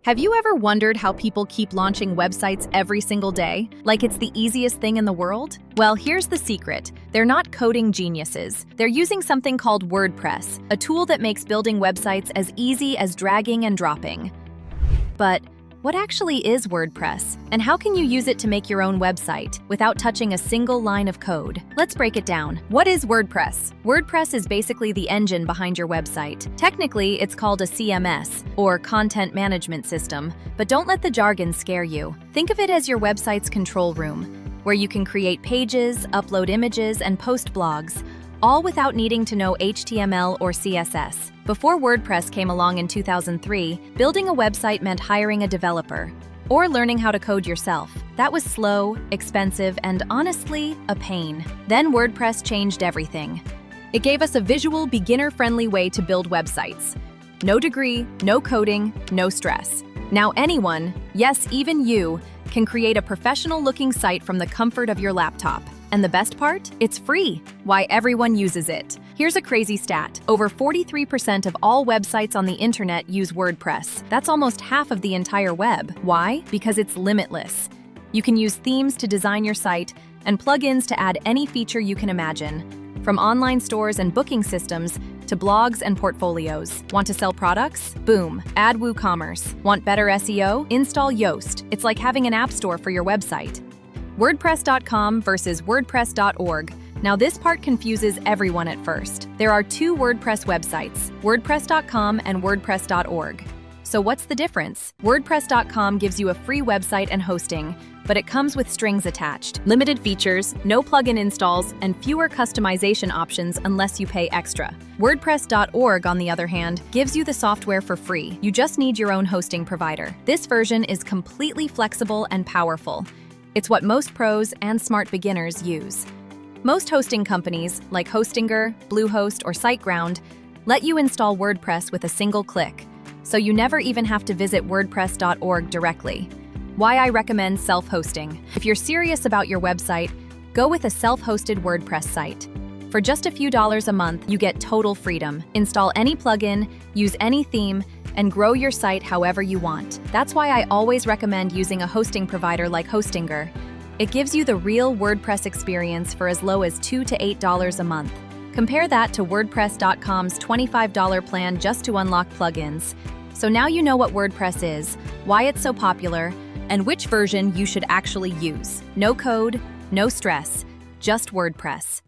Have you ever wondered how people keep launching websites every single day, like it's the easiest thing in the world? Well, here's the secret. They're not coding geniuses. They're using something called WordPress, a tool that makes building websites as easy as dragging and dropping. But what actually is WordPress? And how can you use it to make your own website without touching a single line of code? Let's break it down. What is WordPress? WordPress is basically the engine behind your website. Technically, it's called a CMS, or Content Management System, but don't let the jargon scare you. Think of it as your website's control room, where you can create pages, upload images, and post blogs, all without needing to know HTML or CSS. Before WordPress came along in 2003, building a website meant hiring a developer or learning how to code yourself. That was slow, expensive, and honestly, a pain. Then WordPress changed everything. It gave us a visual, beginner-friendly way to build websites. No degree, no coding, no stress. Now anyone, yes, even you, can create a professional-looking site from the comfort of your laptop. And the best part? It's free. Why everyone uses it. Here's a crazy stat. Over 43% of all websites on the internet use WordPress. That's almost half of the entire web. Why? Because it's limitless. You can use themes to design your site and plugins to add any feature you can imagine. From online stores and booking systems to blogs and portfolios. Want to sell products? Boom. Add WooCommerce. Want better SEO? Install Yoast. It's like having an app store for your website. WordPress.com versus WordPress.org. Now this part confuses everyone at first. There are two WordPress websites, WordPress.com and WordPress.org. So what's the difference? WordPress.com gives you a free website and hosting, but it comes with strings attached. Limited features, no plugin installs, and fewer customization options unless you pay extra. WordPress.org, on the other hand, gives you the software for free. You just need your own hosting provider. This version is completely flexible and powerful. It's what most pros and smart beginners use. Most hosting companies, like Hostinger, Bluehost, or SiteGround, let you install WordPress with a single click, so you never even have to visit WordPress.org directly. Why I recommend self-hosting. If you're serious about your website, go with a self-hosted WordPress site. For just a few dollars a month, you get total freedom. Install any plugin, use any theme, and grow your site however you want. That's why I always recommend using a hosting provider like Hostinger. It gives you the real WordPress experience for as low as $2 to $8 a month. Compare that to WordPress.com's $25 plan just to unlock plugins. So now you know what WordPress is, why it's so popular, and which version you should actually use. No code, no stress, just WordPress.